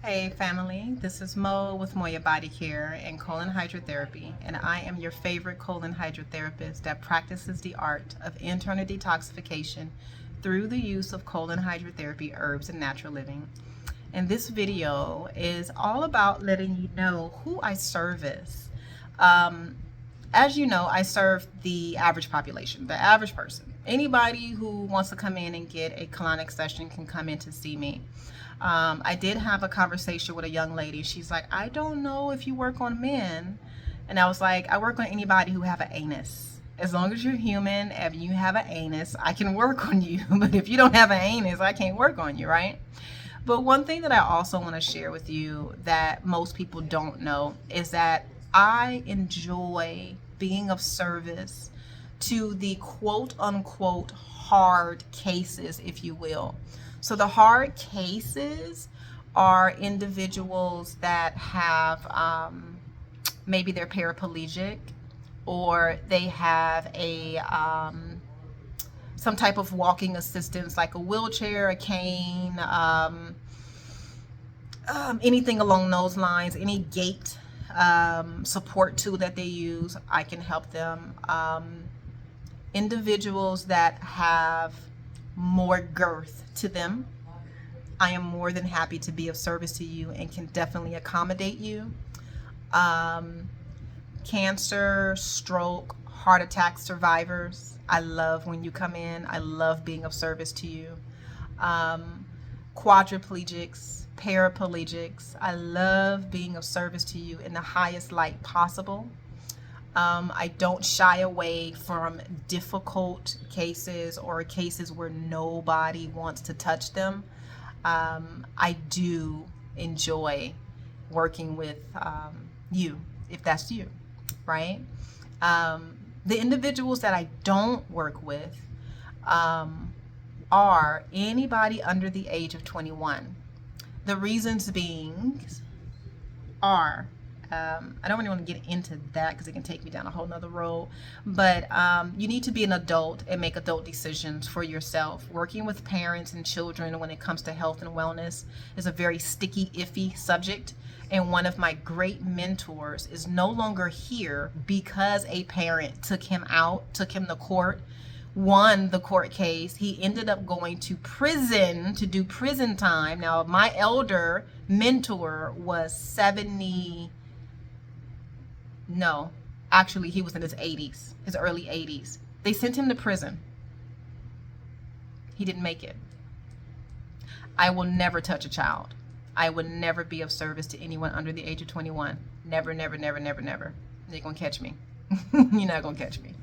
Hey family, this is Mo with Moya Body Care and Colon Hydrotherapy, and I am your favorite colon hydrotherapist that practices the art of internal detoxification through the use of colon hydrotherapy herbs and natural living. And this video is all about letting you know who I service. Um, as you know, I serve the average population, the average person. Anybody who wants to come in and get a colonic session can come in to see me. I did have a conversation with a young lady. She's like, I don't know if you work on men. And I was like, I work on anybody who have an anus. As long as you're human and you have an anus, I can work on you. But if you don't have an anus, I can't work on you, right? But one thing that I also want to share with you that most people don't know is that I enjoy being of service to the quote unquote hard cases, if you will. So the hard cases are individuals that have maybe they're paraplegic, or they have a some type of walking assistance like a wheelchair, a cane, anything along those lines, any gait support tool that they use, I can help them. Individuals that have more girth to them, I am more than happy to be of service to you and can definitely accommodate you. Cancer, stroke, heart attack survivors, I love when you come in. I love being of service to you. Quadriplegics, paraplegics, I love being of service to you in the highest light possible. I don't shy away from difficult cases or cases where nobody wants to touch them. I do enjoy working with you, if that's you, right? The individuals that I don't work with are anybody under the age of 21. The reasons being are I don't really want to get into that because it can take me down a whole nother road. But you need to be an adult and make adult decisions for yourself. Working with parents and children when it comes to health and wellness is a very sticky, iffy subject. And one of my great mentors is no longer here because a parent took him to court, won the court case. He ended up going to prison to do prison time. Now, my elder mentor was 70. No, actually, he was in his 80s, his early 80s. They sent him to prison. He didn't make it. I will never touch a child. I would never be of service to anyone under the age of 21. Never, never, never, never, never. You're going to catch me. You're not going to catch me.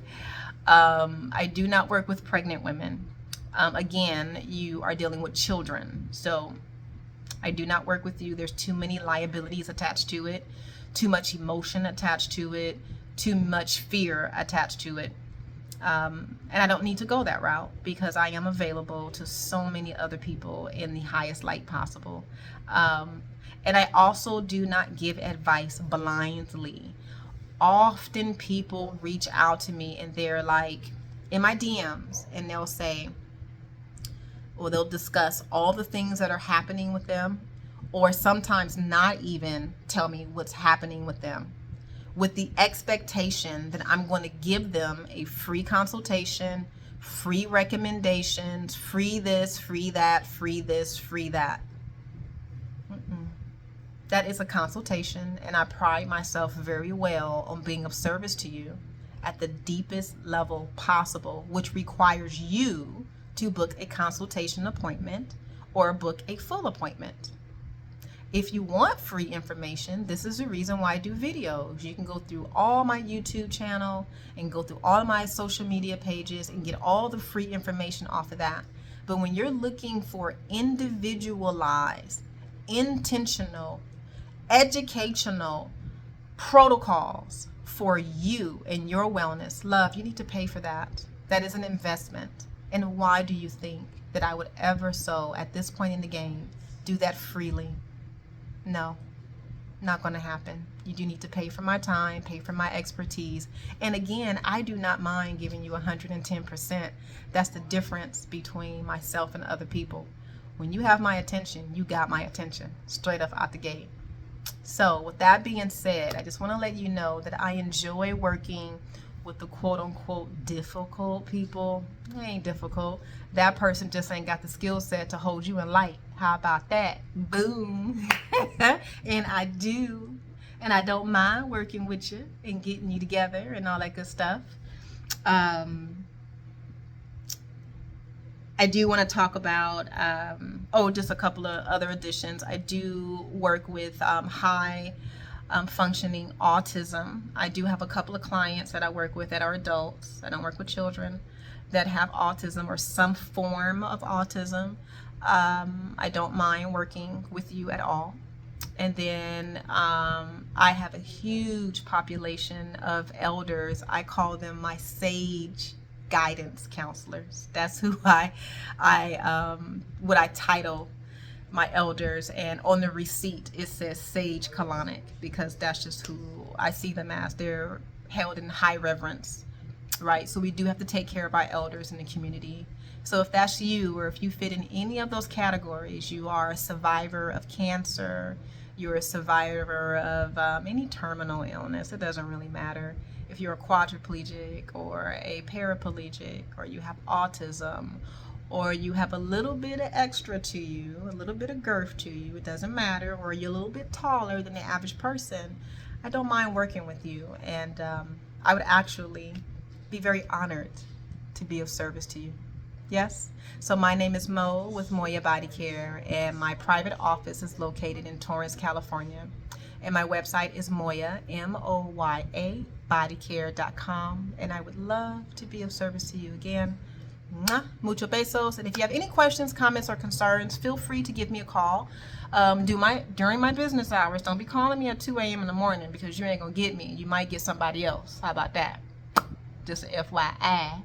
I do not work with pregnant women. Again, you are dealing with children. So I do not work with you. There's too many liabilities attached to it, too much emotion attached to it, too much fear attached to it. And I don't need to go that route because I am available to so many other people in the highest light possible. And I also do not give advice blindly. Often people reach out to me and they're like in my DMs and they'll say, or they'll discuss all the things that are happening with them, or sometimes not even tell me what's happening with them, with the expectation that I'm going to give them a free consultation, free recommendations, free this, free that, free this, free that. That is a consultation, and I pride myself very well on being of service to you at the deepest level possible, which requires you to book a consultation appointment or book a full appointment. If you want free information, this is the reason why I do videos. You can go through all my YouTube channel and go through all my social media pages and get all the free information off of that. But when you're looking for individualized, intentional, educational protocols for you and your wellness, love, you need to pay for that. That is an investment. And why do you think that I would ever so, at this point in the game, do that freely? No, not going to happen. You do need to pay for my time, pay for my expertise. And again, I do not mind giving you 110%. That's the difference between myself and other people. When you have my attention, you got my attention straight up out the gate. So with that being said, I just want to let you know that I enjoy working with the quote unquote difficult people. They ain't difficult. That person just ain't got the skill set to hold you in light. How about that? Boom. And I do. And I don't mind working with you and getting you together and all that good stuff. I do want to talk about, just a couple of other additions. I do work with high functioning autism. I do have a couple of clients that I work with that are adults. I don't work with children that have autism or some form of autism. I don't mind working with you at all. And then I have a huge population of elders. I call them my sage guidance counselors. That's who I title my elders, and on the receipt it says Sage Colonic, because that's just who I see them as. They're held in high reverence, right? So we do have to take care of our elders in the community. So if that's you, or if you fit in any of those categories, you are a survivor of cancer, you're a survivor of any terminal illness, it doesn't really matter. If you're a quadriplegic or a paraplegic, or you have autism, or you have a little bit of extra to you, a little bit of girth to you, it doesn't matter, or you're a little bit taller than the average person, I don't mind working with you. And I would actually be very honored to be of service to you. Yes? So my name is Mo with Moya Body Care, and my private office is located in Torrance, California. And my website is Moya, M-O-Y-A, bodycare.com. And I would love to be of service to you. Again, mucho besos. And if you have any questions, comments, or concerns, feel free to give me a call. During my business hours. Don't be calling me at 2 a.m. in the morning, because you ain't going to get me. You might get somebody else. How about that? Just an FYI.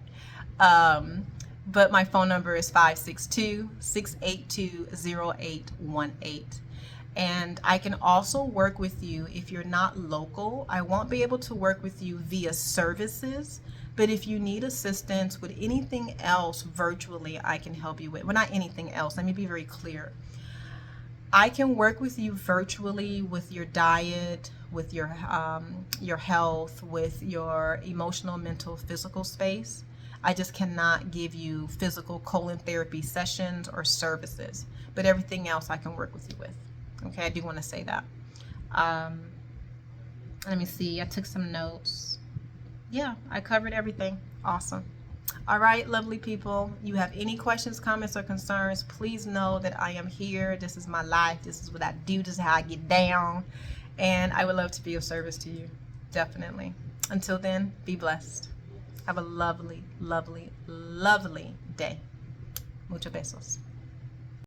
But my phone number is 562-682-0818. And I can also work with you if you're not local. I won't be able to work with you via services, but if you need assistance with anything else virtually, I can help you with. Well, not anything else. Let me be very clear. I can work with you virtually with your diet, with your health, with your emotional, mental, physical space. I just cannot give you physical colon therapy sessions or services, but everything else I can work with you with. Okay, I do want to say that. Let me see. I took some notes. Yeah, I covered everything. Awesome. All right, lovely people. You have any questions, comments, or concerns, please know that I am here. This is my life. This is what I do. This is how I get down. And I would love to be of service to you. Definitely. Until then, be blessed. Have a lovely, lovely, lovely day. Muchos besos.